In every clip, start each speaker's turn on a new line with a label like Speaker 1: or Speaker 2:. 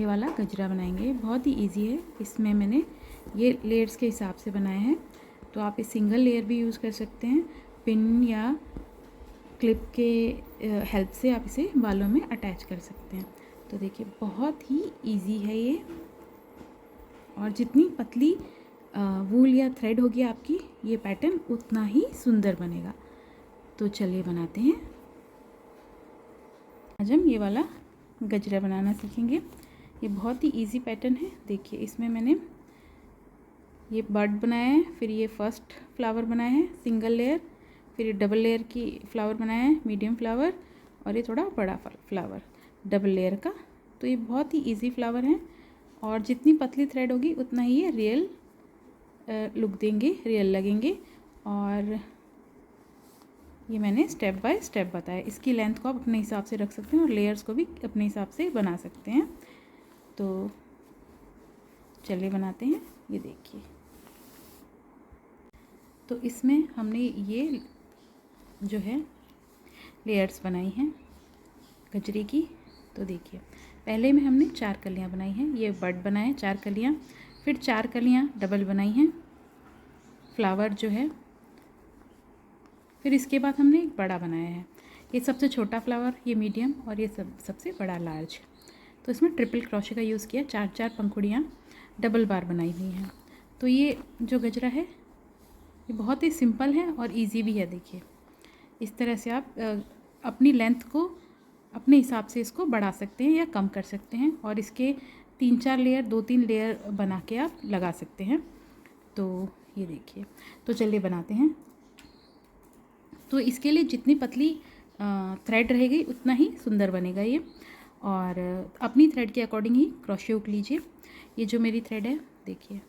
Speaker 1: ये वाला गजरा बनाएंगे, बहुत ही इजी है। इसमें मैंने ये लेयर्स के हिसाब से बनाए हैं, तो आप इस सिंगल लेयर भी यूज़ कर सकते हैं। पिन या क्लिप के हेल्प से आप इसे बालों में अटैच कर सकते हैं। तो देखिए बहुत ही इजी है ये, और जितनी पतली वूल या थ्रेड होगी आपकी, ये पैटर्न उतना ही सुंदर बनेगा। तो चलिए बनाते हैं। आज हम ये वाला गजरा बनाना सीखेंगे। ये बहुत ही इजी पैटर्न है। देखिए इसमें मैंने ये बर्ड बनाया है, फिर ये फर्स्ट फ्लावर बनाया है सिंगल लेयर, फिर ये डबल लेयर की फ्लावर बनाया है मीडियम फ्लावर, और ये थोड़ा बड़ा फ्लावर डबल लेयर का। तो ये बहुत ही इजी फ्लावर हैं, और जितनी पतली थ्रेड होगी उतना ही ये रियल लुक देंगे, रियल लगेंगे। और ये मैंने स्टेप बाय स्टेप बताया। इसकी लेंथ को आप अपने हिसाब से रख सकते हैं और लेयर्स को भी अपने हिसाब से बना सकते हैं। तो चलिए बनाते हैं। ये देखिए, तो इसमें हमने ये जो है लेयर्स बनाई हैं गजरे की। तो देखिए पहले में हमने 4 कलियां बनाई हैं। ये बर्ड बनाए हैं 4 कलियां, फिर 4 कलियां डबल बनाई हैं फ्लावर जो है, फिर इसके बाद हमने एक बड़ा बनाया है। ये सबसे छोटा फ्लावर, ये मीडियम, और ये सबसे बड़ा लार्ज। तो इसमें ट्रिपल क्रोशे का यूज़ किया। 4-4 पंखुड़ियाँ डबल बार बनाई हुई हैं। तो ये जो गजरा है ये बहुत ही सिंपल है और इजी भी है। देखिए इस तरह से आप अपनी लेंथ को अपने हिसाब से इसको बढ़ा सकते हैं या कम कर सकते हैं, और इसके 3-4 लेयर 2-3 लेयर बना के आप लगा सकते हैं। तो ये देखिए, तो चलिए बनाते हैं। तो इसके लिए जितनी पतली थ्रेड रहेगी उतना ही सुंदर बनेगा ये, और अपनी थ्रेड के अकॉर्डिंग ही क्रोशे हुक लीजिए। ये जो मेरी थ्रेड है देखिए,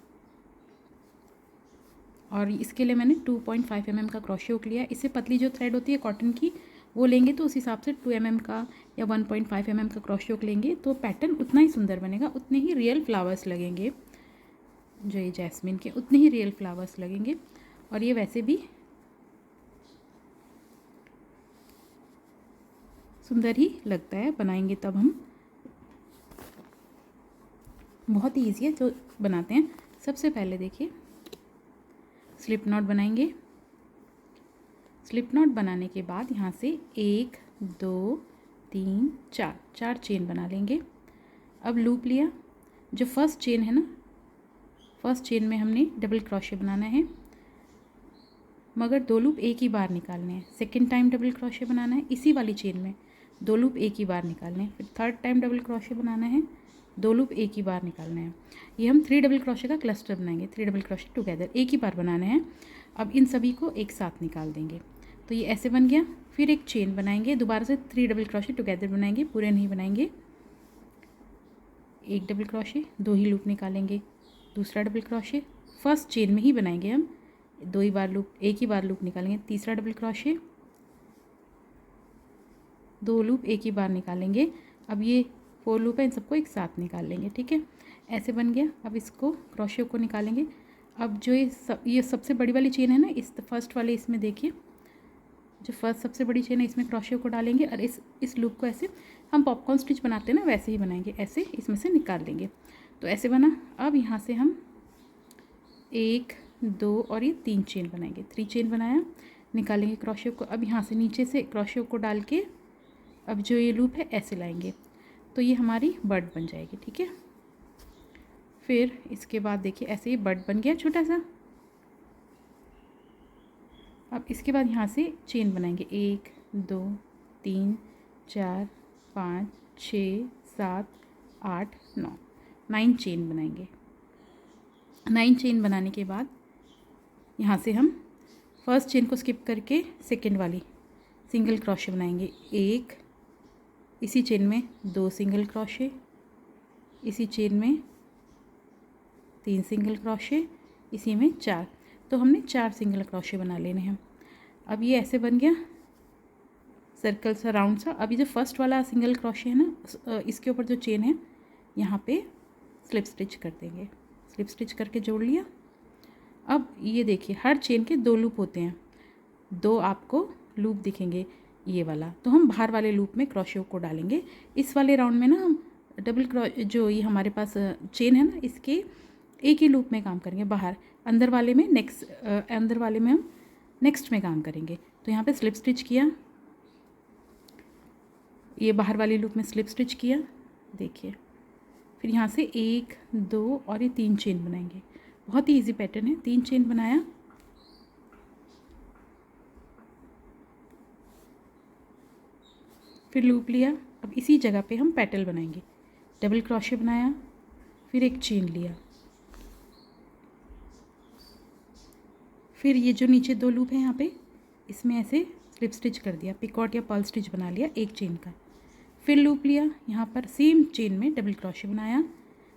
Speaker 1: और इसके लिए मैंने 2.5 mm का क्रोशे हुक लिया। इससे पतली जो थ्रेड होती है कॉटन की वो लेंगे तो उस हिसाब से 2 mm का या 1.5 mm का क्रोशे हुक लेंगे, तो पैटर्न उतना ही सुंदर बनेगा, उतने ही रियल फ्लावर्स लगेंगे। जो ये जैस्मिन के उतने ही रियल फ्लावर्स लगेंगे, और ये वैसे भी सुंदर ही लगता है बनाएंगे तब हम। बहुत ही ईजी है जो बनाते हैं। सबसे पहले देखिए स्लिप नॉट बनाएंगे। स्लिप नॉट बनाने के बाद यहाँ से 1 2 3 4 चेन बना लेंगे। अब लूप लिया, जो फर्स्ट चेन है ना, फर्स्ट चेन में हमने डबल क्रोशे बनाना है, मगर 2 लूप एक ही बार निकालने हैं। सेकेंड टाइम डबल क्रोशे बनाना है, इसी वाली चेन में 2 लूप एक ही बार निकालने हैं। फिर थर्ड टाइम डबल क्रोशे बनाना है, 2 लूप एक ही बार निकालना है। ये हम 3 डबल क्रोशे का क्लस्टर बनाएंगे। 3 डबल क्रोशे टुगेदर एक ही बार बनाना है। अब इन सभी को एक साथ निकाल देंगे। तो ये ऐसे बन गया। फिर एक चेन बनाएंगे, दोबारा से 3 डबल क्रोशे टुगेदर बनाएंगे, पूरे नहीं बनाएंगे। एक डबल क्रोशे, 2 ही लूप निकालेंगे। दूसरा डबल क्रोशे फर्स्ट चेन में ही बनाएंगे हम, 2 ही बार लूप, एक ही बार लूप निकालेंगे। तीसरा डबल क्रोशे, 2 लूप एक ही बार निकालेंगे। अब ये 4 लूप है, इन सबको एक साथ निकाल लेंगे। ठीक है, ऐसे बन गया। अब इसको क्रोशे को निकालेंगे। अब जो ये सबसे बड़ी वाली चेन है ना, इस फर्स्ट वाले इसमें देखिए, जो फर्स्ट सबसे बड़ी चेन है इसमें क्रोशे को डालेंगे, और इस लूप को ऐसे हम पॉपकॉर्न स्टिच बनाते हैं ना, वैसे ही बनाएंगे। ऐसे इसमें से निकाल देंगे। तो ऐसे बना। अब यहाँ से हम 1 2 और ये 3 चेन बनाएंगे। 3 चेन बनाया, निकालेंगे क्रोशे को। अब यहाँ से नीचे से क्रोशे को डाल के अब जो ये लूप है ऐसे लाएंगे, तो ये हमारी बर्ड बन जाएगी। ठीक है, फिर इसके बाद देखिए ऐसे ही बर्ड बन गया छोटा सा। अब इसके बाद यहाँ से चेन बनाएंगे, 1 2 3 4 5 6 7 8 9 चेन बनाएंगे। 9 चेन बनाने के बाद यहाँ से हम फर्स्ट चेन को स्किप करके सेकेंड वाली सिंगल क्रोशे बनाएंगे। 1, इसी चेन में 2 सिंगल क्रोशे, इसी चेन में 3 सिंगल क्रोशे, इसी में 4। तो हमने 4 सिंगल क्रोशे बना लेने हैं। अब ये ऐसे बन गया सर्कल सा, राउंड सा। अब ये जो फर्स्ट वाला सिंगल क्रोशे है ना, इसके ऊपर जो चेन है यहाँ पे स्लिप स्टिच कर देंगे। स्लिप स्टिच करके जोड़ लिया। अब ये देखिए हर चेन के 2 लूप होते हैं, 2 आपको लूप दिखेंगे ये वाला। तो हम बाहर वाले लूप में क्रोशे को डालेंगे। इस वाले राउंड में ना हम डबल जो ये हमारे पास चेन है ना, इसके एक ही लूप में काम करेंगे बाहर, अंदर वाले में अंदर वाले में हम नेक्स्ट में काम करेंगे। तो यहाँ पे स्लिप स्टिच किया, ये बाहर वाली लूप में स्लिप स्टिच किया, देखिए। फिर यहाँ से 1 2 और ये 3 चेन बनाएंगे। बहुत ही इजी पैटर्न है। 3 चेन बनाया, फिर लूप लिया। अब इसी जगह पे हम पेटल बनाएंगे। डबल क्रोशे बनाया, फिर एक चेन लिया, फिर ये जो नीचे 2 लूप है यहाँ पे, इसमें ऐसे स्लिप स्टिच कर दिया, पिकॉट या पर्ल स्टिच बना लिया एक चेन का। फिर लूप लिया, यहाँ पर सेम चेन में डबल क्रोशे बनाया,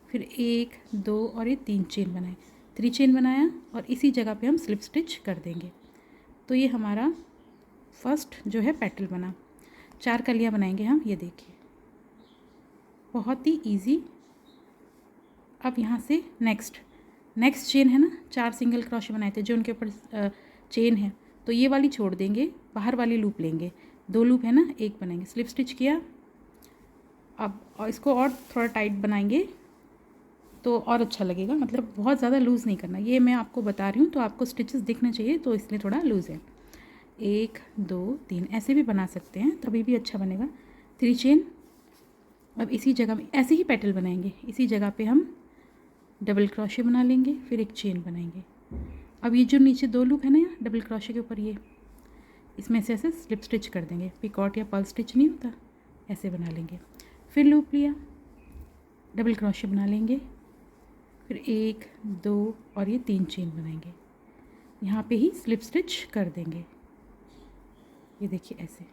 Speaker 1: फिर 1 2 और ये 3 चेन बनाए, 3 चेन बनाया और इसी जगह पे हम स्लिप स्टिच कर देंगे। तो ये हमारा फर्स्ट जो है पेटल बना। 4 कलियाँ बनाएंगे हम, ये देखिए, बहुत ही इजी। अब यहाँ से नेक्स्ट चेन है ना, 4 सिंगल क्रोशे बनाए थे जो उनके ऊपर चेन है, तो ये वाली छोड़ देंगे, बाहर वाली लूप लेंगे। 2 लूप है ना, एक बनाएंगे, स्लिप स्टिच किया। अब और इसको और थोड़ा टाइट बनाएंगे तो और अच्छा लगेगा, मतलब बहुत ज़्यादा लूज़ नहीं करना। ये मैं आपको बता रही हूँ तो आपको स्टिचेस दिखने चाहिए, तो इसलिए थोड़ा लूज़ है। 1 2 3 ऐसे भी बना सकते हैं, तभी भी अच्छा बनेगा। 3 चेन। अब इसी जगह में ऐसे ही पेटल बनाएंगे, इसी जगह पे हम डबल क्रोशे बना लेंगे, फिर एक चेन बनाएंगे। अब ये जो नीचे 2 लूप है ना, यहाँ डबल क्रोशे के ऊपर, ये इसमें से ऐसे स्लिप स्टिच कर देंगे, पिकॉट या पर्ल स्टिच नहीं होता, ऐसे बना लेंगे। फिर लूप लिया, डबल क्रोशे बना लेंगे, फिर 1 2 और ये 3 चेन बनाएंगे, यहाँ पे ही स्लिप स्टिच कर देंगे, ये देखिए ऐसे।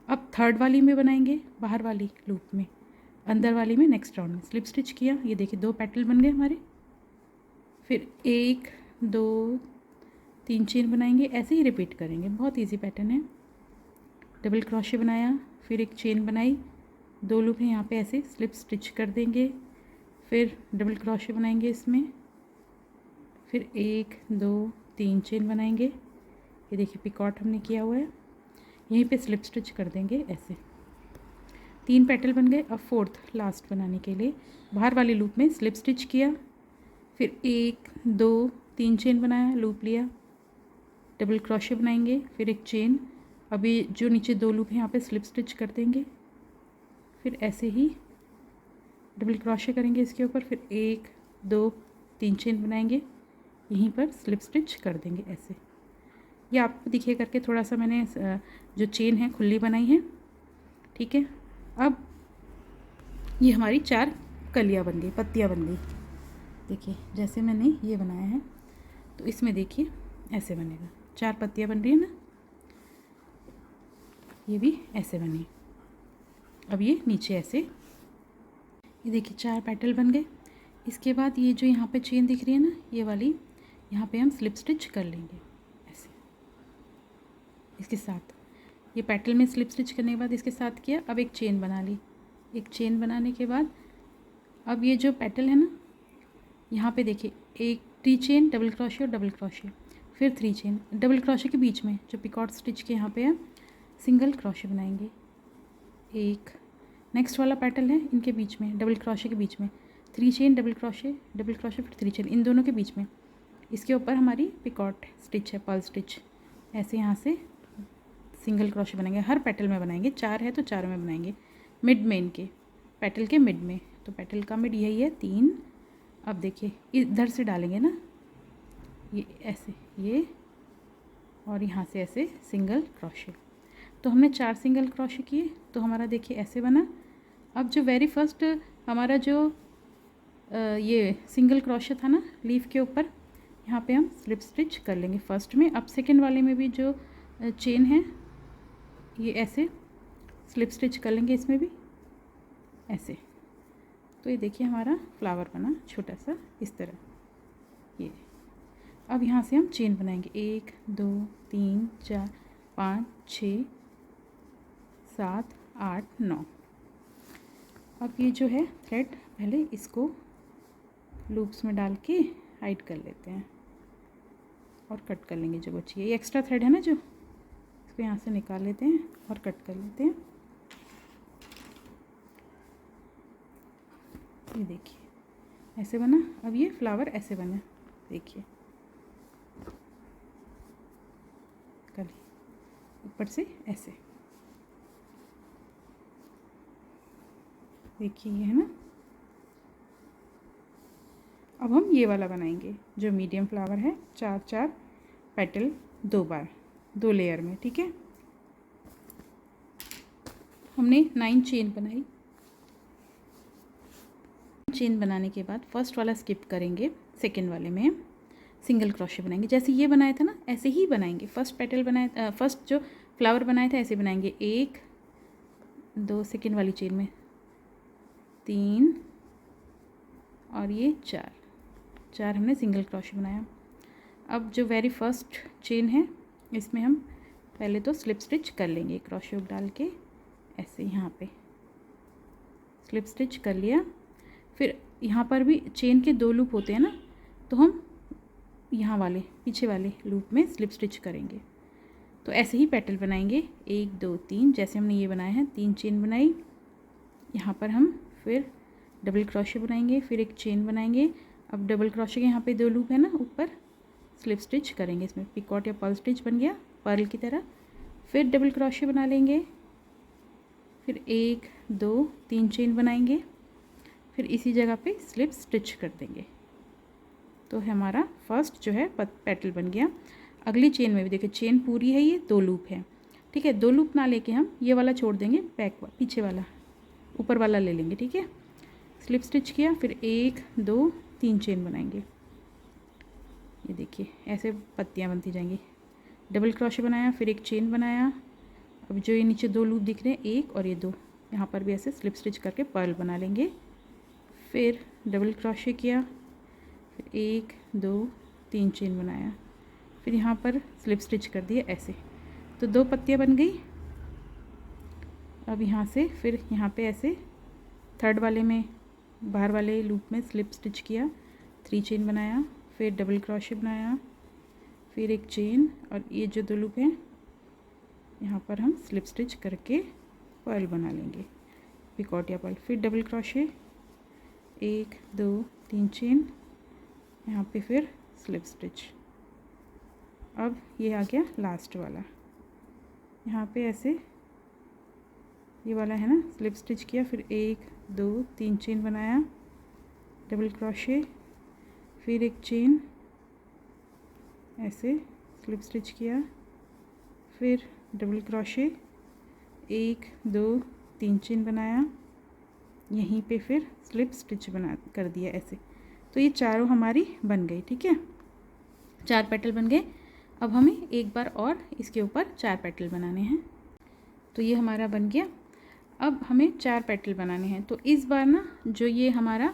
Speaker 1: अब थर्ड वाली में बनाएंगे, बाहर वाली लूप में, अंदर वाली में नेक्स्ट राउंड में स्लिप स्टिच किया, ये देखिए 2 पेटल बन गए हमारे। फिर 1 2 3 चेन बनाएंगे, ऐसे ही रिपीट करेंगे, बहुत इजी पैटर्न है। डबल क्रोशे बनाया, फिर एक चेन बनाई, 2 लूप है यहाँ पे, ऐसे स्लिप स्टिच कर देंगे, फिर डबल क्रोशे बनाएंगे इसमें, फिर 1 2 3 चेन बनाएंगे, ये देखिए पिकॉट हमने किया हुआ है, यहीं पे स्लिप स्टिच कर देंगे ऐसे। 3 पेटल बन गए। अब फोर्थ लास्ट बनाने के लिए बाहर वाली लूप में स्लिप स्टिच किया, फिर 1 2 3 चेन बनाया, लूप लिया, डबल क्रोशे बनाएंगे, फिर एक चेन। अभी जो नीचे 2 लूप हैं यहाँ पे स्लिप स्टिच कर देंगे, फिर ऐसे ही डबल क्रोशे करेंगे इसके ऊपर, फिर 1 2 3 चेन बनाएंगे, यहीं पर स्लिप स्टिच कर देंगे ऐसे। ये आपको दिखे करके, थोड़ा सा मैंने जो चेन है खुली बनाई है, ठीक है। अब ये हमारी 4 कलियाँ बन गई, पत्तियाँ बन गई। देखिए जैसे मैंने ये बनाया है, तो इसमें देखिए ऐसे बनेगा, 4 पत्तियाँ बन रही है ना, ये भी ऐसे बनी। अब ये नीचे ऐसे, ये देखिए 4 पेटल बन गए। इसके बाद ये जो यहाँ पे चेन दिख रही है ना, ये वाली, यहाँ पे हम स्लिप स्टिच कर लेंगे ऐसे, इसके साथ ये पेटल में स्लिप स्टिच करने के बाद इसके साथ किया। अब एक चेन बना ली, एक चेन बनाने के बाद अब ये जो पेटल है ना, यहाँ पे देखिए एक 3 चेन, डबल क्रोशे और डबल क्रोशे, फिर 3 चेन, डबल क्रोशे के बीच में जो पिकॉट स्टिच के यहाँ पे है, सिंगल क्रोशे बनाएंगे। एक नेक्स्ट वाला पेटल है, इनके बीच में डबल क्रोशे के बीच में 3 चेन, डबल क्रोशे फिर 3 चेन, इन दोनों के बीच में, इसके ऊपर हमारी पिकॉट स्टिच है, पर्ल स्टिच, ऐसे यहाँ से सिंगल क्रोशे बनाएंगे। हर पेटल में बनाएंगे, 4 है तो 4 में बनाएंगे, मिड में, इनके पेटल के मिड में, तो पेटल का मिड यही है 3। अब देखिए इधर से डालेंगे ना, ये ऐसे, ये और यहाँ से ऐसे सिंगल क्रोशे। तो हमने 4 सिंगल क्रोशे किए, तो हमारा देखिए ऐसे बना। अब जो वेरी फर्स्ट हमारा जो ये सिंगल क्रोशे था ना लीफ के ऊपर, यहाँ पे हम स्लिप स्टिच कर लेंगे फर्स्ट में। अब सेकेंड वाले में भी जो चेन है, ये ऐसे स्लिप स्टिच कर लेंगे इसमें भी ऐसे। तो ये देखिए हमारा फ्लावर बना छोटा सा इस तरह ये। अब यहाँ से हम चेन बनाएंगे, 1 2 3 4 5 6 7 8 9। अब ये जो है थ्रेड, पहले इसको लूप्स में डाल के हाइड कर लेते हैं और कट कर लेंगे जो बची है। ये एक्स्ट्रा थ्रेड है ना, जो इसको यहाँ से निकाल लेते हैं और कट कर लेते हैं। ये देखिए ऐसे बना। अब ये फ्लावर ऐसे बने, देखिए कली ऊपर से ऐसे, देखिए ये है ना। अब हम ये वाला बनाएंगे जो मीडियम फ्लावर है, 4 पेटल 2 बार 2 लेयर में, ठीक है। हमने 9 चेन बनाई। चेन बनाने के बाद फर्स्ट वाला स्किप करेंगे, सेकंड वाले में सिंगल क्रोशे बनाएंगे। जैसे ये बनाया था ना ऐसे ही बनाएंगे। फर्स्ट पेटल बनाया, फर्स्ट जो फ्लावर बनाया था ऐसे बनाएंगे। 1 2 सेकंड वाली चेन में 3 और ये 4 हमने सिंगल क्रोशे बनाया। अब जो वेरी फर्स्ट चेन है इसमें हम पहले तो स्लिप स्टिच कर लेंगे, क्रोशे हुक डाल के ऐसे यहाँ पे स्लिप स्टिच कर लिया। फिर यहाँ पर भी चेन के 2 लूप होते हैं ना, तो हम यहाँ वाले पीछे वाले लूप में स्लिप स्टिच करेंगे। तो ऐसे ही पेटल बनाएंगे 1 2 3, जैसे हमने ये बनाया है। 3 चेन बनाई, यहाँ पर हम फिर डबल क्रोशे बनाएंगे, फिर एक चेन बनाएंगे। अब डबल क्रोशे के यहाँ पे 2 लूप है ना, ऊपर स्लिप स्टिच करेंगे। इसमें पिकॉट या पर्ल स्टिच बन गया पर्ल की तरह। फिर डबल क्रोशे बना लेंगे, फिर 1 2 3 चेन बनाएंगे, फिर इसी जगह पे स्लिप स्टिच कर देंगे। तो हमारा फर्स्ट जो है पेटल बन गया। अगली चेन में भी देखिए चेन पूरी है, ये 2 लूप है, ठीक है। 2 लूप ना लेके हम ये वाला छोड़ देंगे, पीछे वाला ऊपर वाला ले लेंगे, ठीक है। स्लिप स्टिच किया, फिर 1 2 3 चेन बनाएंगे। ये देखिए ऐसे पत्तियाँ बनती जाएंगी। डबल क्रोशे बनाया, फिर एक चेन बनाया। अब जो ये नीचे 2 लूप दिख रहे हैं, 1 और ये 2, यहाँ पर भी ऐसे स्लिप स्टिच करके पर्ल बना लेंगे। फिर डबल क्रोशे किया, फिर 1 2 3 चेन बनाया, फिर यहाँ पर स्लिप स्टिच कर दिया ऐसे। तो 2 पत्तियाँ बन गई। अब यहाँ से फिर यहाँ पे ऐसे थर्ड वाले में बाहर वाले लूप में स्लिप स्टिच किया, 3 चेन बनाया, फिर डबल क्रोशे बनाया, फिर एक चेन, और ये जो 2 लूप हैं यहाँ पर हम स्लिप स्टिच करके पर्ल बना लेंगे, पिकॉट या पर्ल। फिर डबल क्रोशे 1 2 3 चेन, यहाँ पे फिर स्लिप स्टिच। अब ये आ गया लास्ट वाला, यहाँ पे ऐसे ये वाला है ना, स्लिप स्टिच किया, फिर 1 2 3 चेन बनाया, डबल क्रोशे, फिर एक चेन, ऐसे स्लिप स्टिच किया, फिर डबल क्रोशे, 1 2 3 चेन बनाया, यहीं पे फिर स्लिप स्टिच बना कर दिया ऐसे। तो ये चारों हमारी बन गई, ठीक है। 4 पेटल बन गए। अब हमें एक बार और इसके ऊपर 4 पेटल बनाने हैं। तो ये हमारा बन गया। अब हमें 4 पेटल बनाने हैं। तो इस बार ना जो ये हमारा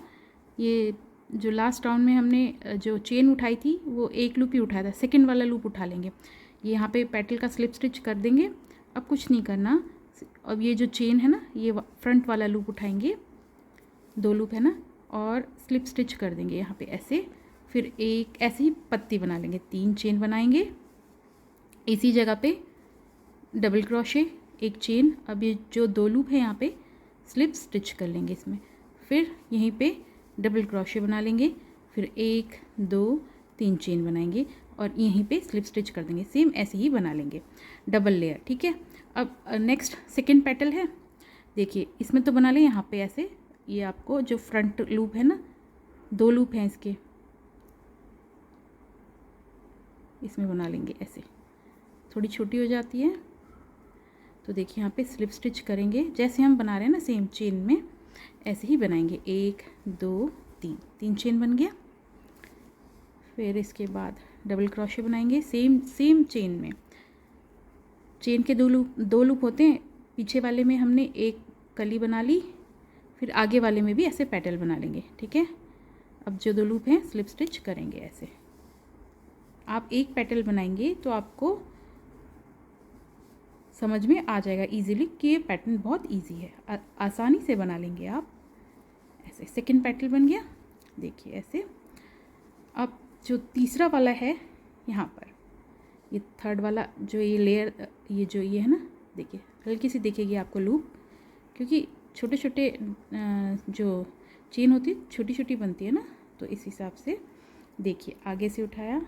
Speaker 1: ये जो लास्ट राउंड में हमने जो चेन उठाई थी वो एक लूप ही उठाया था, सेकंड वाला लूप उठा लेंगे। ये यहाँ पे पेटल का स्लिप स्टिच कर देंगे। अब कुछ नहीं करना। अब ये जो चेन है ना, ये फ्रंट वाला लूप उठाएंगे, 2 लूप है ना, और स्लिप स्टिच कर देंगे यहाँ पे ऐसे। फिर एक ऐसे ही पत्ती बना लेंगे, 3 चेन बनाएंगे, इसी जगह पे डबल क्रोशे, एक चेन। अब ये जो 2 लूप है यहाँ पे स्लिप स्टिच कर लेंगे इसमें, फिर यहीं पे डबल क्रोशे बना लेंगे, फिर 1 2 3 चेन बनाएंगे और यहीं पे स्लिप स्टिच कर देंगे। सेम ऐसे ही बना लेंगे डबल लेयर, ठीक है। अब नेक्स्ट सेकेंड पेटल है, देखिए इसमें तो बना लें यहाँ पे ऐसे। ये आपको जो फ्रंट लूप है ना, 2 लूप हैं इसके, इसमें बना लेंगे ऐसे। थोड़ी छोटी हो जाती है तो देखिए यहाँ पे स्लिप स्टिच करेंगे जैसे हम बना रहे हैं ना, सेम चेन में ऐसे ही बनाएंगे। 1 2 3 चेन बन गया। फिर इसके बाद डबल क्रोशे बनाएंगे सेम चेन में। चेन के 2 लूप होते हैं, पीछे वाले में हमने एक कली बना ली, फिर आगे वाले में भी ऐसे पेटल बना लेंगे, ठीक है। अब जो 2 लूप हैं स्लिप स्टिच करेंगे ऐसे। आप एक पेटल बनाएंगे तो आपको समझ में आ जाएगा इजीली कि ये पैटर्न बहुत इजी है, आसानी से बना लेंगे आप ऐसे। सेकंड पेटल बन गया, देखिए ऐसे। अब जो तीसरा वाला है यहाँ पर, ये थर्ड वाला जो ये लेयर, ये है ना, देखिए हल्की सी दिखेगी आपको लूप, क्योंकि छोटे छोटे जो चेन होती छोटी छोटी बनती है ना, तो इस हिसाब से देखिए आगे से उठाया,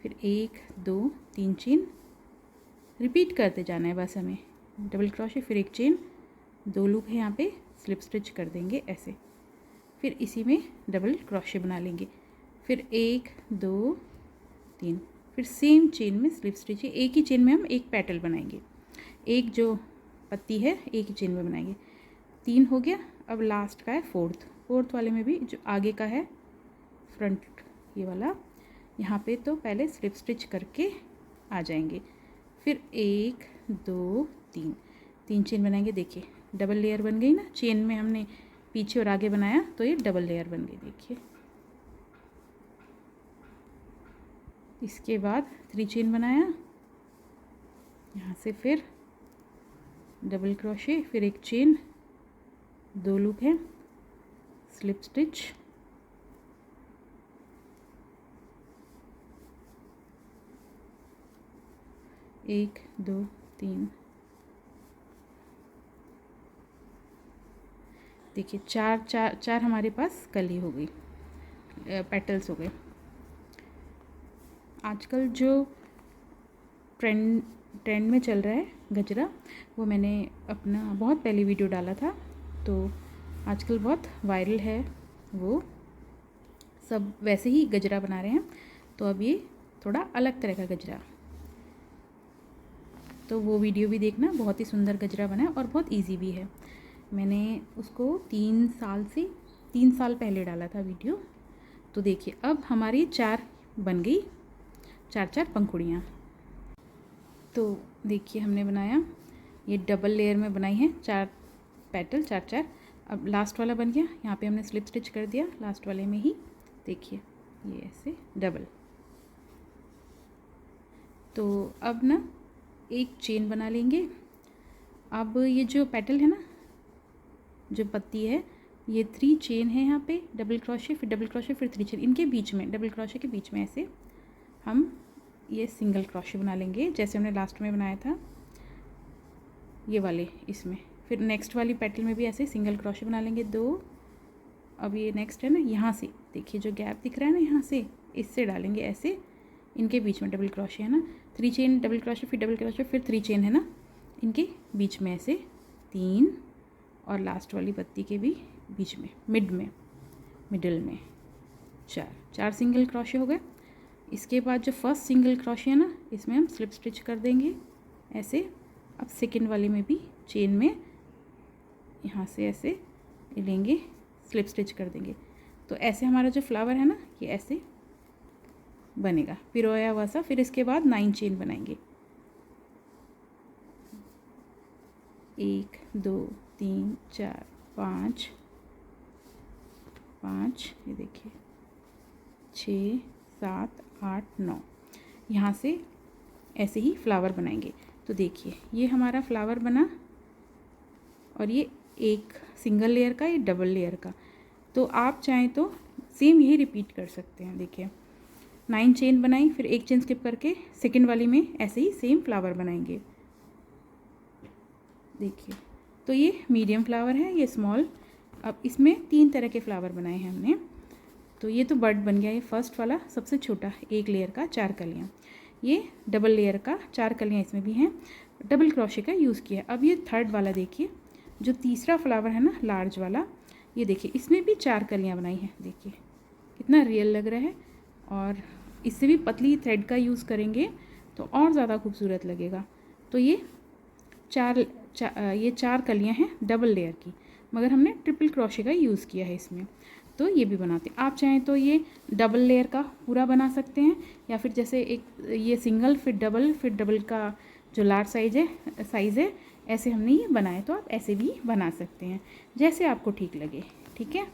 Speaker 1: फिर 1 2 3 चेन रिपीट करते जाना है बस हमें। डबल क्रोशे, फिर एक चेन, 2 लूप है यहाँ पे, स्लिप स्टिच कर देंगे ऐसे, फिर इसी में डबल क्रोशे बना लेंगे, फिर 1 2 3, फिर सेम चेन में स्लिप स्टिच। एक ही चेन में हम एक पेटल बनाएंगे, एक जो पत्ती है एक ही चेन में बनाएंगे। 3 हो गया। अब लास्ट का है फोर्थ वाले में भी जो आगे का है फ्रंट ये वाला, यहाँ पे तो पहले स्लिप स्टिच करके आ जाएंगे, फिर 1 2 3 चेन बनाएंगे। देखिए डबल लेयर बन गई ना, चेन में हमने पीछे और आगे बनाया तो ये डबल लेयर बन गई। देखिए इसके बाद 3 चेन बनाया, यहाँ से फिर डबल क्रोशे, फिर एक चेन, 2 लूप है, स्लिप स्टिच, एक 2 3, देखिए चार हमारे पास कली हो गई, पेटल्स हो गए। आजकल जो ट्रेंड में चल रहा है गजरा, वो मैंने अपना बहुत पहले वीडियो डाला था, तो आजकल बहुत वायरल है, वो सब वैसे ही गजरा बना रहे हैं। तो अब ये थोड़ा अलग तरह का गजरा, तो वो वीडियो भी देखना, बहुत ही सुंदर गजरा बना है और बहुत इजी भी है। मैंने उसको 3 साल पहले डाला था वीडियो। तो देखिए अब हमारी 4 बन गई, 4 पंखुड़ियाँ। तो देखिए हमने बनाया, ये डबल लेयर में बनाई है 4 पेटल, 4। अब लास्ट वाला बन गया, यहाँ पे हमने स्लिप स्टिच कर दिया लास्ट वाले में ही। देखिए ये ऐसे डबल। तो अब ना एक चेन बना लेंगे। अब ये जो पेटल है ना, जो पत्ती है, ये 3 चेन है यहाँ पे, डबल क्रोशे, फिर डबल क्रोशे, फिर 3 चेन, इनके बीच में डबल क्रोशे के बीच में ऐसे हम ये सिंगल क्रोशे बना लेंगे, जैसे हमने लास्ट में बनाया था ये वाले इसमें। फिर नेक्स्ट वाली पेटल में भी ऐसे सिंगल क्रोशे बना लेंगे 2। अब ये नेक्स्ट है ना, यहाँ से देखिए जो गैप दिख रहा है ना, यहाँ से इससे डालेंगे ऐसे, इनके बीच में डबल क्रोशे है ना, 3 चेन, डबल क्रोशे, फिर डबल क्रोशे, फिर 3 चेन है ना, इनके बीच में ऐसे 3, और लास्ट वाली पत्ती के भी बीच में मिडल में 4 सिंगल क्रोशे हो गए। इसके बाद जो फर्स्ट सिंगल क्रोशे है ना, इसमें हम स्लिप स्टिच कर देंगे ऐसे। अब सेकेंड वाले में भी चेन में यहाँ से ऐसे लेंगे, स्लिप स्टिच कर देंगे। तो ऐसे हमारा जो फ्लावर है ना, ये ऐसे बनेगा पिरोया हुआ सा। फिर इसके बाद 9 चेन बनाएंगे, 1 2 3 4 5, ये देखिए 6 7 8 9, यहाँ से ऐसे ही फ्लावर बनाएंगे। तो देखिए ये हमारा फ्लावर बना, और ये एक सिंगल लेयर का, ये डबल लेयर का। तो आप चाहें तो सेम यही रिपीट कर सकते हैं। देखिए 9 चेन बनाई, फिर एक चेन स्किप करके सेकेंड वाली में ऐसे ही सेम फ्लावर बनाएंगे। देखिए तो ये मीडियम फ्लावर है, ये स्मॉल। अब इसमें 3 तरह के फ्लावर बनाए हैं हमने। तो ये तो बर्ड बन गया, ये फर्स्ट वाला सबसे छोटा, एक लेयर का 4 कलियाँ। ये डबल लेयर का 4 कलियाँ इसमें भी हैं, डबल क्रोशे का यूज़ किया। अब ये थर्ड वाला देखिए, जो तीसरा फ्लावर है ना लार्ज वाला, ये देखिए इसमें भी 4 कलियाँ बनाई हैं। देखिए कितना रियल लग रहा है, और इससे भी पतली थ्रेड का यूज़ करेंगे तो और ज़्यादा खूबसूरत लगेगा। तो ये 4 कलियाँ हैं डबल लेयर की, मगर हमने ट्रिपल क्रोशे का यूज़ किया है इसमें। तो ये भी बनाते हैं। आप चाहें तो ये डबल लेयर का पूरा बना सकते हैं, या फिर जैसे एक ये सिंगल फिर डबल का जो लार्ज साइज़ है ऐसे हमने ये बनाए, तो आप ऐसे भी बना सकते हैं जैसे आपको ठीक लगे। ठीक है,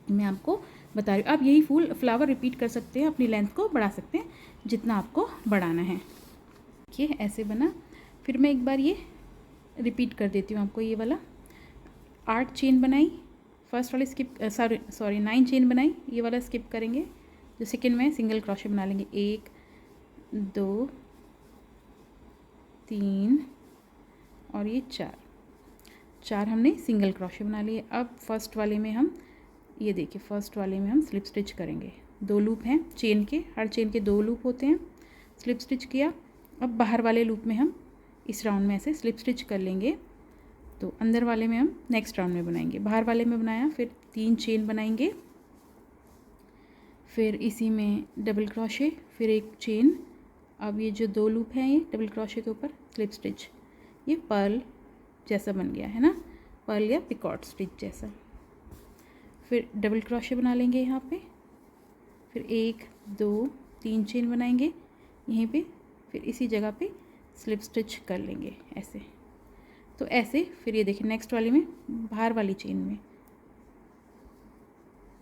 Speaker 1: मैं आपको बता रही हूँ। आप यही फ्लावर रिपीट कर सकते हैं, अपनी लेंथ को बढ़ा सकते हैं जितना आपको बढ़ाना है। देखिए ऐसे बना। फिर मैं एक बार ये रिपीट कर देती हूँ आपको। ये वाला 8 चेन बनाई, फर्स्ट वाले सॉरी 9 चेन बनाई, ये वाला स्किप करेंगे, जो सेकेंड में सिंगल क्रोशे बना लेंगे। 1 2 3 और ये 4 4 हमने सिंगल क्रोशे बना लिए। अब फर्स्ट वाले में हम ये देखिए, फर्स्ट वाले में हम स्लिप स्टिच करेंगे। 2 लूप हैं चेन के, हर चेन के 2 लूप होते हैं। स्लिप स्टिच किया। अब बाहर वाले लूप में हम इस राउंड में ऐसे स्लिप स्टिच कर लेंगे, तो अंदर वाले में हम नेक्स्ट राउंड में बनाएंगे। बाहर वाले में बनाया, फिर 3 चेन बनाएंगे, फिर इसी में डबल क्रोशे, फिर एक चेन। अब ये जो 2 लूप हैं ये डबल क्रोशे के ऊपर स्लिप स्टिच, ये पर्ल जैसा बन गया है ना, पर्ल या पिकॉट स्टिच जैसा। फिर डबल क्रोशे बना लेंगे यहाँ पे, फिर 1 2 3 चेन बनाएंगे यहीं पे, फिर इसी जगह पे स्लिप स्टिच कर लेंगे ऐसे। तो ऐसे फिर ये देखिए नेक्स्ट वाले में बाहर वाली चेन में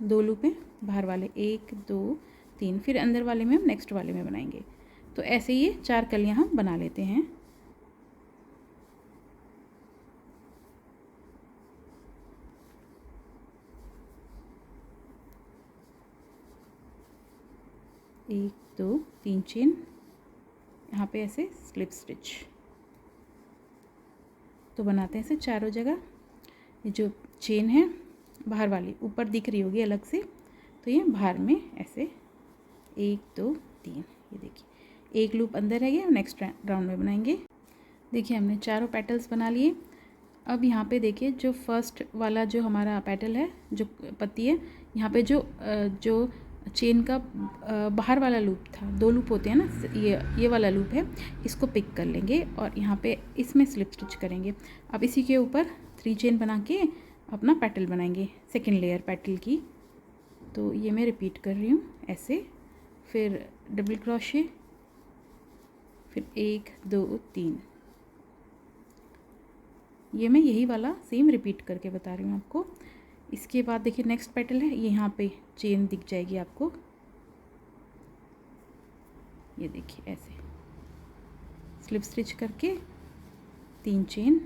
Speaker 1: 2 लूप हैं बाहर वाले, 1 2 3, फिर अंदर वाले में हम नेक्स्ट वाले में बनाएंगे। तो ऐसे ये 4 कलियां हम बना लेते हैं। एक 2 3 चेन यहाँ पे ऐसे स्लिप स्टिच। तो बनाते हैं ऐसे चारों जगह। ये जो चेन है बाहर वाली ऊपर दिख रही होगी अलग से, तो ये बाहर में ऐसे 1 2 3, ये देखिए एक लूप अंदर रह गया, नेक्स्ट राउंड में बनाएंगे। देखिए हमने चारों पेटल्स बना लिए। अब यहाँ पे देखिए जो फर्स्ट वाला जो हमारा पेटल है, जो पत्ती है, यहाँ पे जो चेन का बाहर वाला लूप था, 2 लूप होते हैं ना, ये वाला लूप है, इसको पिक कर लेंगे और यहाँ पे इसमें स्लिप स्टिच करेंगे। अब इसी के ऊपर 3 चेन बना के अपना पेटल बनाएंगे, सेकेंड लेयर पेटल की। तो ये मैं रिपीट कर रही हूँ ऐसे, फिर डबल क्रोशे, फिर 1 2 3। ये मैं यही वाला सेम रिपीट करके बता रही हूँ आपको। इसके बाद देखिए नेक्स्ट पेटल है, ये यहाँ पे चेन दिख जाएगी आपको, ये देखिए ऐसे स्लिप स्टिच करके 3 चेन।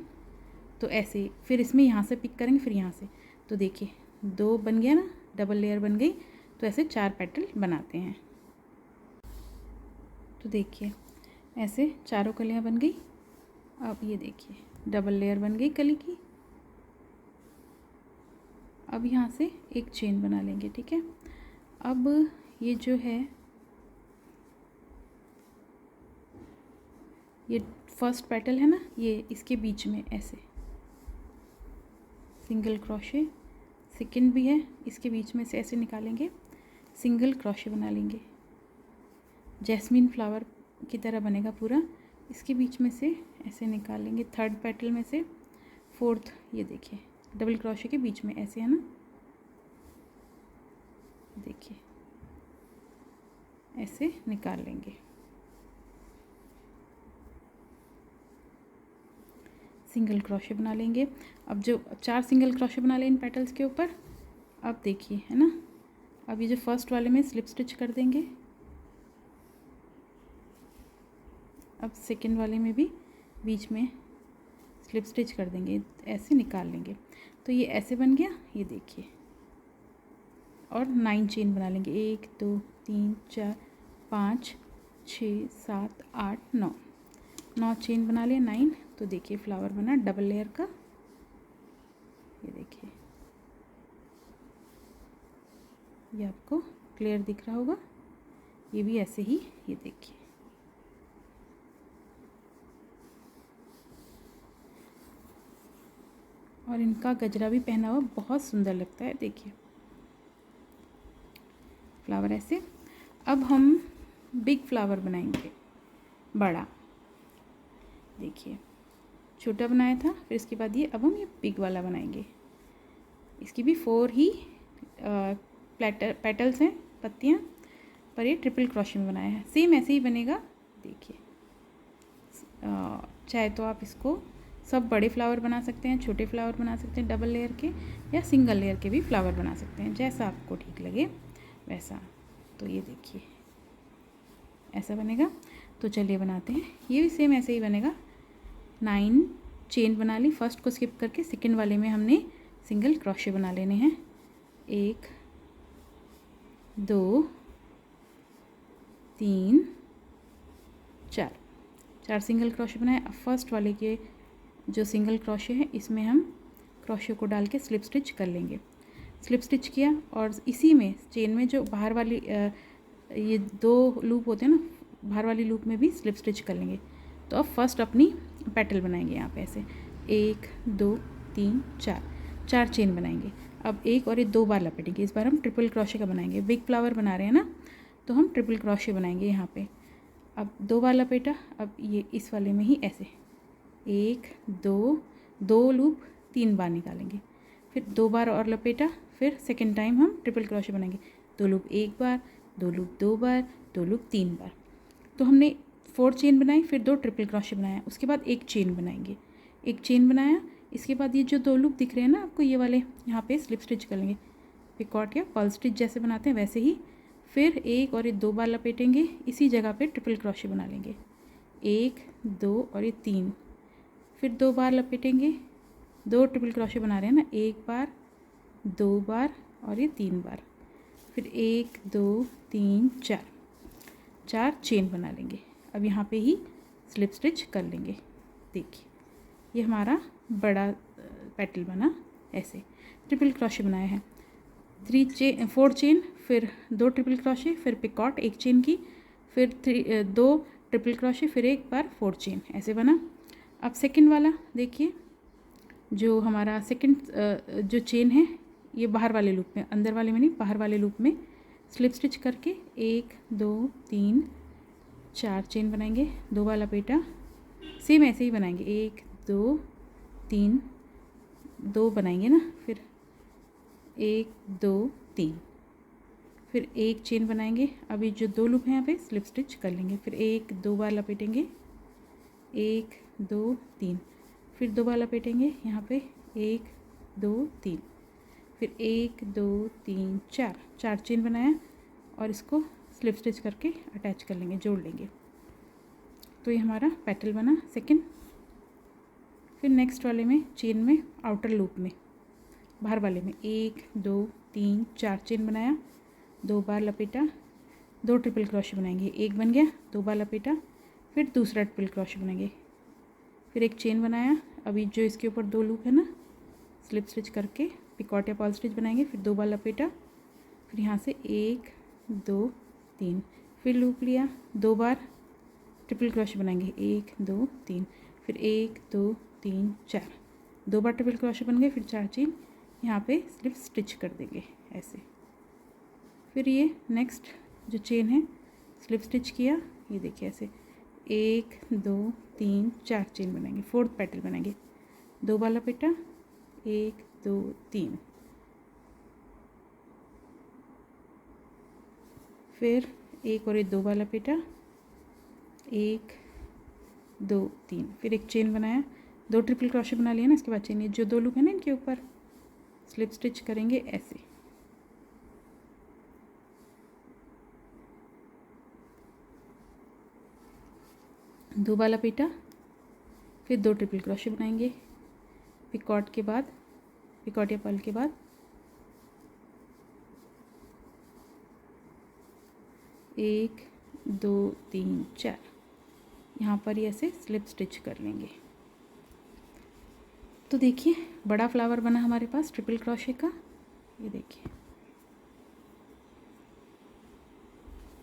Speaker 1: तो ऐसे फिर इसमें यहाँ से पिक करेंगे, फिर यहाँ से, तो देखिए 2 बन गया ना, डबल लेयर बन गई। तो ऐसे 4 पेटल बनाते हैं। तो देखिए ऐसे चारों कलियाँ बन गई। अब ये देखिए डबल लेयर बन गई कली की। अब यहाँ से एक चेन बना लेंगे, ठीक है। अब ये जो है, ये फर्स्ट पेटल है ना, ये इसके बीच में ऐसे सिंगल क्रोशे, सेकंड भी है, इसके बीच में से ऐसे निकालेंगे, सिंगल क्रोशे बना लेंगे, जैस्मिन फ्लावर की तरह बनेगा पूरा। इसके बीच में से ऐसे निकाल लेंगे, थर्ड पेटल में से फोर्थ, ये देखिए डबल क्रोशे के बीच में ऐसे है ना, देखिए ऐसे निकाल लेंगे। सिंगल क्रोशे बना लेंगे। अब जो 4 सिंगल क्रोशे बना लें इन पेटल्स के ऊपर। अब देखिए है ना, अब ये जो फर्स्ट वाले में स्लिप स्टिच कर देंगे, अब सेकंड वाले में भी बीच में स्लिप स्टिच कर देंगे, ऐसे निकाल लेंगे। तो ये ऐसे बन गया, ये देखिए। और 9 चेन बना लेंगे, 1 2 3 4 5 6 7 8 9 चेन बना लिया, 9। तो देखिए फ्लावर बना डबल लेयर का, ये देखिए, ये आपको क्लियर दिख रहा होगा। ये भी ऐसे ही, ये देखिए और इनका गजरा भी पहना हुआ बहुत सुंदर लगता है, देखिए फ्लावर ऐसे। अब हम बिग फ्लावर बनाएंगे, बड़ा, देखिए छोटा बनाया था, फिर इसके बाद ये अब हम ये बिग वाला बनाएंगे। इसकी भी 4 ही पेटल्स हैं, पत्तियाँ, पर ये ट्रिपल क्रोशे में बनाया है। सेम ऐसे ही बनेगा, देखिए। चाहे तो आप इसको सब बड़े फ्लावर बना सकते हैं, छोटे फ्लावर बना सकते हैं डबल लेयर के, या सिंगल लेयर के भी फ्लावर बना सकते हैं, जैसा आपको ठीक लगे वैसा। तो ये देखिए ऐसा बनेगा। तो चलिए बनाते हैं, ये भी सेम ऐसे ही बनेगा। 9 चेन बना ली, फर्स्ट को स्किप करके सेकंड वाले में हमने सिंगल क्रोशे बना लेने हैं। 1 2 3 4 सिंगल क्रोशे बनाए। अब फर्स्ट वाले के जो सिंगल क्रोशे है इसमें हम क्रोशियो को डाल के स्लिप स्टिच कर लेंगे। स्लिप स्टिच किया और इसी में चेन में जो बाहर वाली ये 2 लूप होते हैं ना, बाहर वाली लूप में भी स्लिप स्टिच कर लेंगे। तो अब फर्स्ट अपनी पेटल बनाएंगे यहाँ पे ऐसे 1 2 3 4 चेन बनाएंगे। अब एक और ये 2 बार लपेटेंगे। इस बार हम ट्रिपल क्रोशे का बनाएंगे। बिग फ्लावर बना रहे हैं ना, तो हम ट्रिपल क्रोशे बनाएंगे यहाँ पे। अब 2 बार लपेटा, अब ये इस वाले में ही ऐसे 1 2 लूप 3 बार निकालेंगे, फिर 2 बार और लपेटा, फिर सेकेंड टाइम हम ट्रिपल क्रोशे बनाएंगे। 2 लूप 1 बार, 2 लूप 2 बार, 2 लूप 3 बार। तो हमने 4 चेन बनाई, फिर 2 ट्रिपल क्रोशे बनाया, उसके बाद एक चेन बनाएंगे। एक चेन बनाया, इसके बाद ये जो 2 लूप दिख रहे हैं ना आपको, ये वाले यहाँ पे स्लिप स्टिच कर लेंगे। पिकॉट या पर्ल स्टिच जैसे बनाते हैं वैसे ही। फिर एक और ये 2 बार लपेटेंगे, इसी जगह पे ट्रिपल क्रोशे बना लेंगे। 1 2 और ये 3, फिर 2 बार लपेटेंगे, 2 ट्रिपल क्रोशे बना रहे हैं ना, 1 बार 2 बार और ये 3 बार, फिर 1 2 3 4 चेन बना लेंगे। अब यहाँ पे ही स्लिप स्टिच कर लेंगे। देखिए ये हमारा बड़ा पेटल बना। ऐसे ट्रिपल क्रोशे बनाया है। 4 चेन, फिर 2 ट्रिपल क्रोशे, फिर पिकॉट 1 चेन की, फिर 2 ट्रिपल क्रोशे, फिर एक बार 4 चेन, ऐसे बना। अब सेकंड वाला देखिए, जो हमारा सेकंड जो चेन है ये बाहर वाले लूप में, अंदर वाले में नहीं, बाहर वाले लूप में स्लिप स्टिच करके 1 2 3 4 चेन बनाएंगे। 2 बार लपेटा, सेम ऐसे ही बनाएंगे, 1 2 3 2 बनाएंगे ना, फिर 1 2 3, फिर एक चेन बनाएंगे। अभी जो 2 लूप हैं यहाँ पे स्लिप स्टिच कर लेंगे, फिर 1 2 बार लपेटेंगे, 1 2 3, फिर 2 बार लपेटेंगे यहाँ पे, 1 2 3, फिर 1 2 3 4 चेन बनाया और इसको स्लिप स्टिच करके अटैच कर लेंगे, जोड़ लेंगे। तो ये हमारा पेटल बना सेकंड। फिर नेक्स्ट वाले में चेन में आउटर लूप में बाहर वाले में 1 2 3 4 चेन बनाया, 2 बार लपेटा, 2 ट्रिपल क्रोशे बनाएंगे, 1 बन गया, 2 बार लपेटा, फिर दूसरा ट्रिपल क्रोशे बनाएंगे, फिर एक चेन बनाया। अभी जो इसके ऊपर 2 लूप है ना, स्लिप स्टिच करके पिकॉट या पर्ल स्टिच बनाएंगे, फिर 2 बार लपेटा, फिर यहाँ से 1 2 3, फिर लूप लिया, 2 बार ट्रिपल क्रोशे बनाएंगे, 1 2 3, फिर 1 2 3 4, 2 बार ट्रिपल क्रोशे बन गए, फिर 4 चेन यहाँ पे स्लिप स्टिच कर देंगे ऐसे। फिर ये नेक्स्ट जो चेन है स्लिप स्टिच किया, ये देखिए ऐसे 1 2 3 4 चेन बनाएंगे, 4th पेटल बनाएंगे। 2 बार लपेटा, 1 2 3, फिर एक और 2 बार लपेटा, 1 2 3, फिर एक चेन बनाया, 2 ट्रिपल क्रोशे बना लिया ना, इसके बाद चेन, ये जो 2 लूप है ना इनके ऊपर स्लिप स्टिच करेंगे ऐसे। दो बार लपेटा, फिर 2 ट्रिपल क्रोशे बनाएंगे, पिकॉट के बाद, पिकॉट या पर्ल के बाद 1 2 3 4, यहाँ पर ही ऐसे स्लिप स्टिच कर लेंगे। तो देखिए बड़ा फ्लावर बना हमारे पास ट्रिपल क्रोशे का। ये देखिए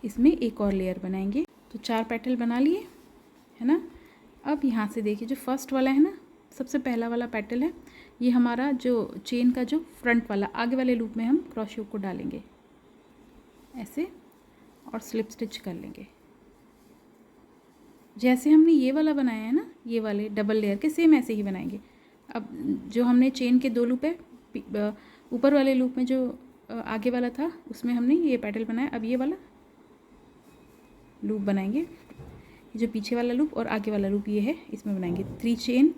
Speaker 1: इसमें एक और लेयर बनाएंगे। तो 4 पेटल बना लिए है ना। अब यहाँ से देखिए जो फर्स्ट वाला है ना, सबसे पहला वाला पेटल है, ये हमारा जो चेन का जो फ्रंट वाला आगे वाले लूप में हम क्रोशे को डालेंगे ऐसे और स्लिप स्टिच कर लेंगे। जैसे हमने ये वाला बनाया है ना, ये वाले डबल लेयर के सेम ऐसे ही बनाएंगे। अब जो हमने चेन के 2 लूप है, ऊपर वाले लूप में जो आगे वाला था उसमें हमने ये पेटल बनाया। अब ये वाला लूप बनाएंगे, जो पीछे वाला लूप और आगे वाला लूप ये है, इसमें बनाएंगे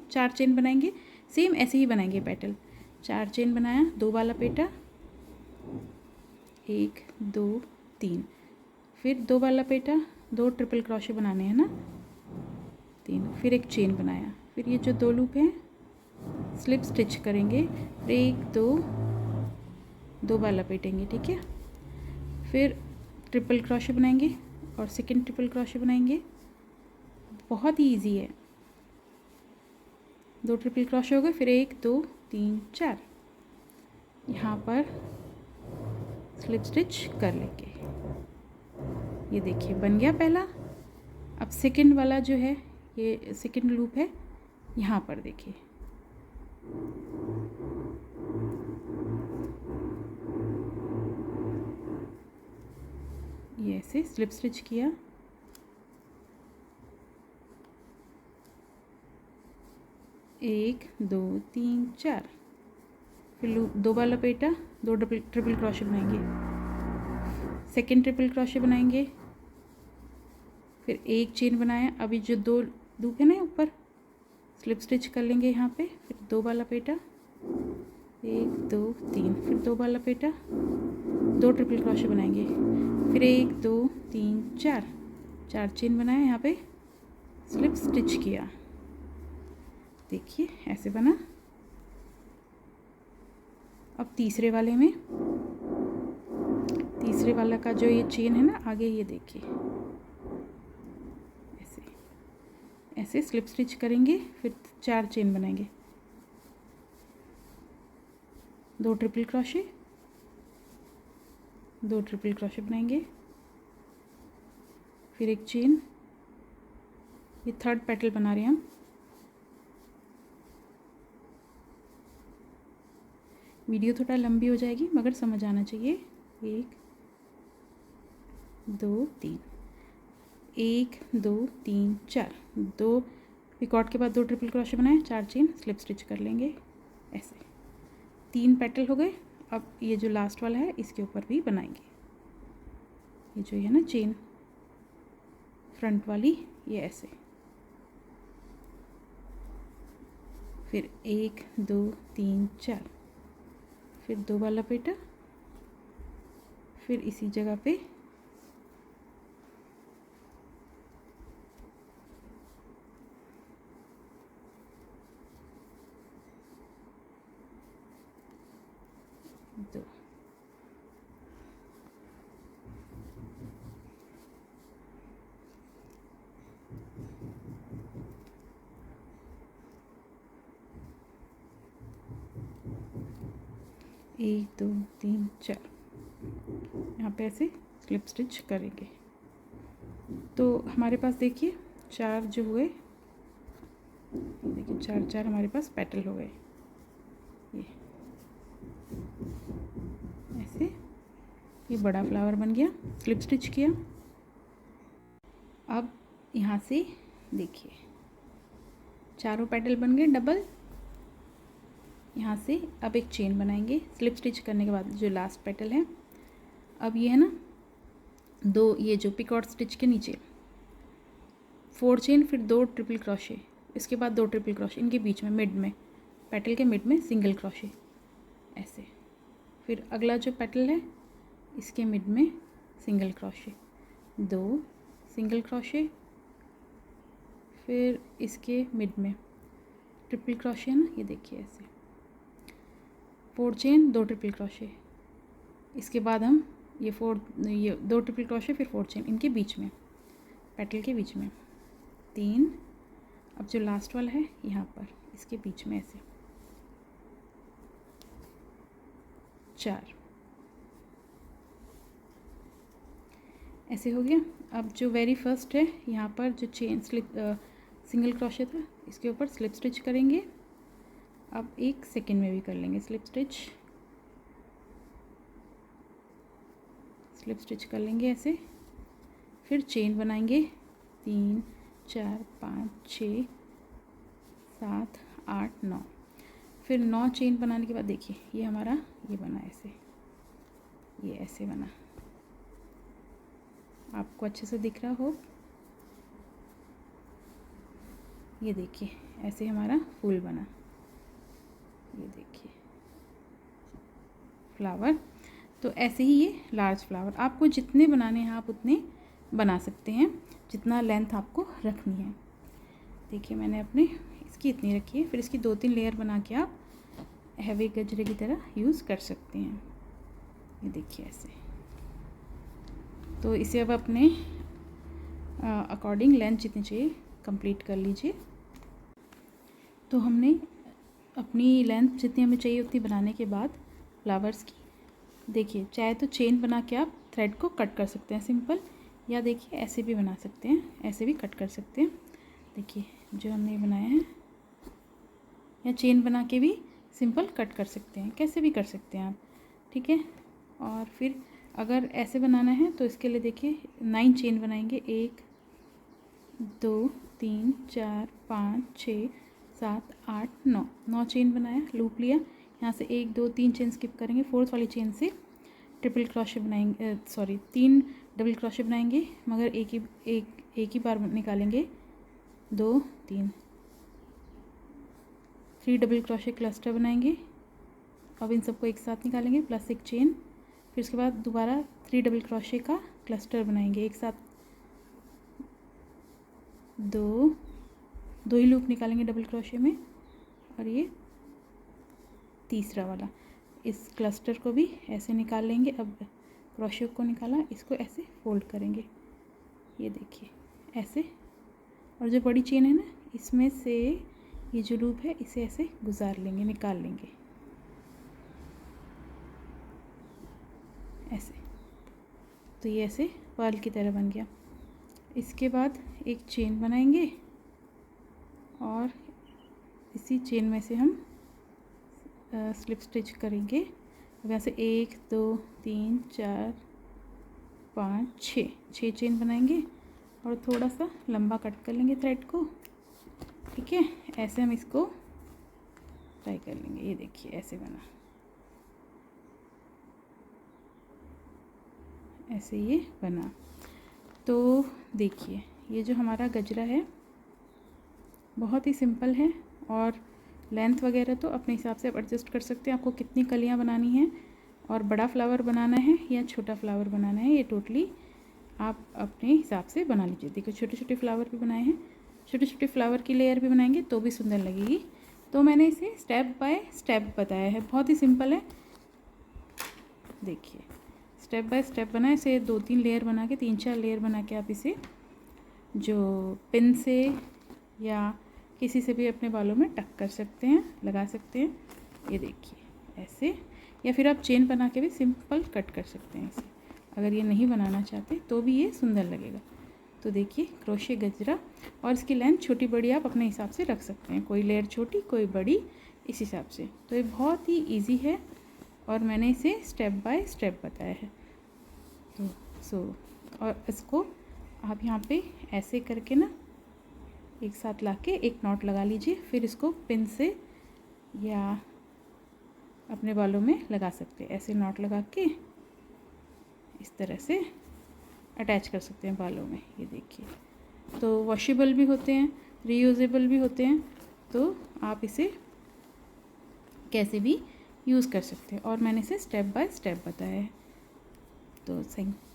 Speaker 1: 4 चेन बनाएंगे। सेम ऐसे ही बनाएंगे पेटल। 4 चेन बनाया, 2 बार लपेटा, 1 2 3, फिर 2 बार लपेटा, 2 ट्रिपल क्रोशे बनाने हैं ना, 3, फिर एक चेन बनाया, फिर ये जो 2 लूप हैं स्लिप स्टिच करेंगे, फिर 1 2 बार लपेटेंगे, ठीक है। फिर ट्रिपल क्रोशे बनाएंगे और सेकंड ट्रिपल क्रोशे बनाएंगे। बहुत ही इजी है। 2 ट्रिपल क्रोशे हो गए, फिर 1 2 3 4 यहाँ पर स्लिप स्टिच कर लेंगे। ये देखिए बन गया पहला। अब सेकंड वाला जो है, ये सेकंड लूप है, यहाँ पर देखिए ये ऐसे स्लिप स्टिच किया, एक दो तीन चार, फिर लूप दो बार लपेटा, दो ट्रिपल क्रोशे बनाएंगे, सेकंड ट्रिपल क्रोशे बनाएंगे, फिर एक चेन बनाया। अभी जो दो लूप है ना ऊपर, स्लिप स्टिच कर लेंगे यहाँ पे, फिर दो बार लपेटा, एक दो तीन, फिर दो बार लपेटा, दो ट्रिपल क्रोशे बनाएंगे, फिर एक दो तीन चार, चार चेन बनाया, यहाँ पे स्लिप स्टिच किया। देखिए ऐसे बना। अब तीसरे वाले में, तीसरे वाला का जो ये चेन है ना आगे, ये देखिए ऐसे ऐसे स्लिप स्टिच करेंगे, फिर चार चेन बनाएंगे, दो ट्रिपल क्रोशे, दो ट्रिपल क्रोशे बनाएंगे, फिर एक चेन। ये थर्ड पेटल बना रहे हैं हम। वीडियो थोड़ा लंबी हो जाएगी मगर समझ आना चाहिए। एक दो तीन, एक दो तीन चार, दो पिकॉट के बाद दो ट्रिपल क्रोशे बनाए, चार चेन, स्लिप स्टिच कर लेंगे ऐसे। तीन पेटल हो गए। अब ये जो लास्ट वाला है इसके ऊपर भी बनाएंगे। ये जो है ना चेन फ्रंट वाली, ये ऐसे, फिर एक दो तीन चार, फिर दो बार लपेटा, फिर इसी जगह पे दो, एक दो तीन चार, यहाँ पे ऐसे स्लिप स्टिच करेंगे। तो हमारे पास देखिए चार जो हुए, देखिए चार चार हमारे पास पेटल हो गए। ये ऐसे ये बड़ा फ्लावर बन गया, स्लिप स्टिच किया। अब यहाँ से देखिए चारों पेटल बन गए डबल। यहाँ से अब एक चेन बनाएंगे स्लिप स्टिच करने के बाद, जो लास्ट पेटल है। अब ये है ना दो, ये जो पिकॉट स्टिच के नीचे 4 चेन, फिर दो ट्रिपल क्रोशे, इसके बाद दो ट्रिपल क्रोशे, इनके बीच में मिड में, पेटल के मिड में सिंगल क्रोशे ऐसे। फिर अगला जो पेटल है इसके मिड में सिंगल क्रोशे, दो सिंगल क्रोशे, फिर इसके मिड में ट्रिपल क्रोशे है ना, ये देखिए ऐसे 4 चेन, दो ट्रिपल क्रोशे, इसके बाद हम ये दो ट्रिपल क्रोशे, फिर 4 चेन, इनके बीच में, पेटल के बीच में तीन। अब जो लास्ट वाला है यहाँ पर इसके बीच में ऐसे चार, ऐसे हो गया। अब जो वेरी फर्स्ट है यहाँ पर जो चेन सिंगल क्रोशे था, इसके ऊपर स्लिप स्टिच करेंगे। अब एक सेकेंड में भी कर लेंगे स्लिप स्टिच, स्लिप स्टिच कर लेंगे ऐसे। फिर चेन बनाएंगे 3 4 5 6 7 8 9, फिर 9 चेन बनाने के बाद देखिए ये हमारा ये बना ऐसे, ये ऐसे बना। आपको अच्छे से दिख रहा हो, ये देखिए ऐसे हमारा फूल बना। ये देखिए फ्लावर। तो ऐसे ही ये लार्ज फ्लावर, आपको जितने बनाने हैं आप उतने बना सकते हैं, जितना लेंथ आपको रखनी है। देखिए मैंने अपने इसकी इतनी रखी है। फिर इसकी 2-3 लेयर बना के आप हैवी गजरे की तरह यूज़ कर सकते हैं। ये देखिए ऐसे। तो इसे अब अपने अकॉर्डिंग लेंथ जितनी चाहिए कंप्लीट कर लीजिए। तो हमने अपनी लेंथ जितनी हमें चाहिए उतनी बनाने के बाद फ्लावर्स की, देखिए चाहे तो चेन बना के आप थ्रेड को कट कर सकते हैं सिंपल, या देखिए ऐसे भी बना सकते हैं, ऐसे भी कट कर सकते हैं। देखिए जो हमने ये बनाया है, या चेन बना के भी सिंपल कट कर सकते हैं, कैसे भी कर सकते हैं आप, ठीक है। और फिर अगर ऐसे बनाना है तो इसके लिए देखिए 9 चेन बनाएंगे, 1 2 3 4 5 6 7 8 9, 9 चेन बनाया, लूप लिया, यहाँ से 1 2 3 चेन स्किप करेंगे, फोर्थ वाली चेन से ट्रिपल क्रोशे बनाएंगे, 3 डबल क्रोशे बनाएंगे, मगर एक ही बार निकालेंगे, 2 3, 3 डबल क्रोशे क्लस्टर बनाएंगे। अब इन सबको एक साथ निकालेंगे प्लस एक चेन, फिर उसके बाद दोबारा 3 डबल क्रोशे का क्लस्टर बनाएंगे, एक साथ दो ही लूप निकालेंगे डबल क्रोशे में, और ये तीसरा वाला, इस क्लस्टर को भी ऐसे निकाल लेंगे। अब क्रोशे को निकाला, इसको ऐसे फोल्ड करेंगे, ये देखिए ऐसे, और जो बड़ी चेन है ना, इसमें से ये जो लूप है इसे ऐसे गुजार लेंगे, निकाल लेंगे ऐसे, तो ये ऐसे पर्ल की तरह बन गया। इसके बाद एक चेन बनाएंगे और इसी चेन में से हम स्लिप स्टिच करेंगे। अब यहाँ से 1 2 3 4 5 6 चेन बनाएंगे और थोड़ा सा लंबा कट कर लेंगे थ्रेड को, ठीक है। ऐसे हम इसको ट्राई कर लेंगे, ये देखिए ऐसे बना, ऐसे ये बना। तो देखिए ये जो हमारा गजरा है बहुत ही सिंपल है, और लेंथ वगैरह तो अपने हिसाब से आप एडजस्ट कर सकते हैं, आपको कितनी कलियां बनानी है और बड़ा फ्लावर बनाना है या छोटा फ्लावर बनाना है, ये टोटली आप अपने हिसाब से बना लीजिए। देखो छोटे छोटे फ्लावर भी बनाए हैं, छोटे छोटे फ्लावर की लेयर भी बनाएंगे तो भी सुंदर लगेगी। तो मैंने इसे स्टेप बाय स्टेप बताया है, बहुत ही सिंपल है। देखिए स्टेप बाय स्टेप बनाए, इसे 2-3 लेयर बना के, 3-4 लेयर बना के आप इसे जो पिन से या किसी से भी अपने बालों में टक कर सकते हैं, लगा सकते हैं, ये देखिए ऐसे, या फिर आप चेन बना के भी सिंपल कट कर सकते हैं इसे, अगर ये नहीं बनाना चाहते तो भी ये सुंदर लगेगा। तो देखिए क्रोशे गजरा, और इसकी लेंथ छोटी बड़ी आप अपने हिसाब से रख सकते हैं, कोई लेयर छोटी कोई बड़ी, इस हिसाब से। तो ये बहुत ही ईजी है और मैंने इसे स्टेप बाय स्टेप बताया है। तो और इसको आप यहाँ पे ऐसे करके ना एक साथ लाके एक नॉट लगा लीजिए, फिर इसको पिन से या अपने बालों में लगा सकते हैं, ऐसे नॉट लगा के इस तरह से अटैच कर सकते हैं बालों में, ये देखिए। तो वॉशेबल भी होते हैं, रीयूजेबल भी होते हैं, तो आप इसे कैसे भी यूज़ कर सकते हैं, और मैंने इसे स्टेप बाय स्टेप बताया है। तो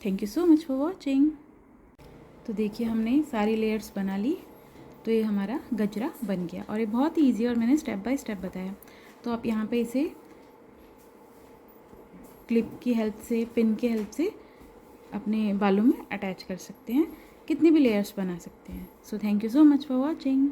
Speaker 1: thank you so much for watching. तो देखिए हमने सारी लेयर्स बना ली, तो ये हमारा गजरा बन गया, और ये बहुत ही ईजी, और मैंने स्टेप बाय स्टेप बताया। तो आप यहाँ पे इसे क्लिप की हेल्प से, पिन की हेल्प से अपने बालों में अटैच कर सकते हैं, कितनी भी लेयर्स बना सकते हैं। So thank you so much for watching.